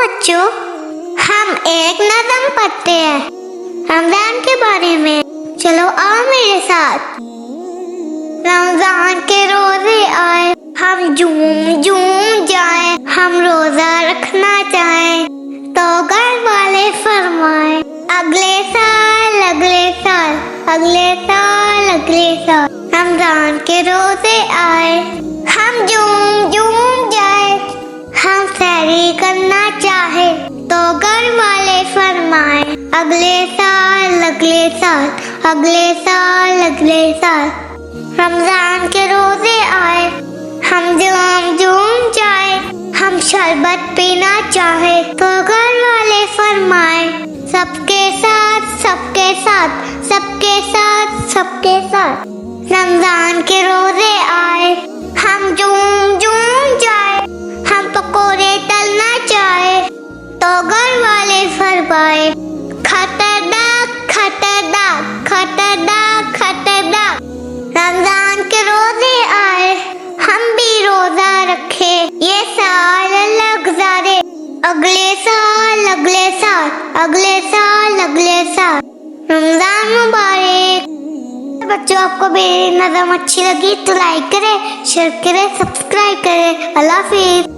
بچوں، ہم ایک نظم پڑھتے ہیں رمضان کے بارے میں۔ چلو آؤ میرے ساتھ۔ رمضان کے روزے آئے، ہم جھوم جھوم جائیں، ہم روزہ رکھنا چاہیں تو گھر والے فرمائیں اگلے سال اگلے سال اگلے سال اگلے سال۔ رمضان کے روزے آئے، ہم جھوم جھوم جائیں، ہم سحری کرنا چاہے تو گھر والے فرمائیں اگلے سال اگلے سال اگلے سال اگلے سال۔ رمضان کے روزے آئے، ہم جھوم جھوم جائیں، ہم شربت پینا چاہے تو گھر والے فرمائیں سب کے ساتھ سب کے ساتھ سب کے ساتھ سب کے ساتھ۔ رمضان کے روزے آئے، ہم جھوم جھوم جائیں، ہم پکوڑے تلنا چاہے تو گھر والے فرمائیں خطرناک خطرناک خطرناک خطرناک۔ رمضان کے روزے آئے، ہم بھی روزہ رکھے، یہ سال اللہ گزارے اگلے سال اگلے سال اگلے سال اگلے سال۔ رمضان مبارک۔ بچوں، آپ کو میری نظم اچھی لگی تو لائک کریں، شیئر کریں، سبسکرائب کریں۔ اللہ حافظ۔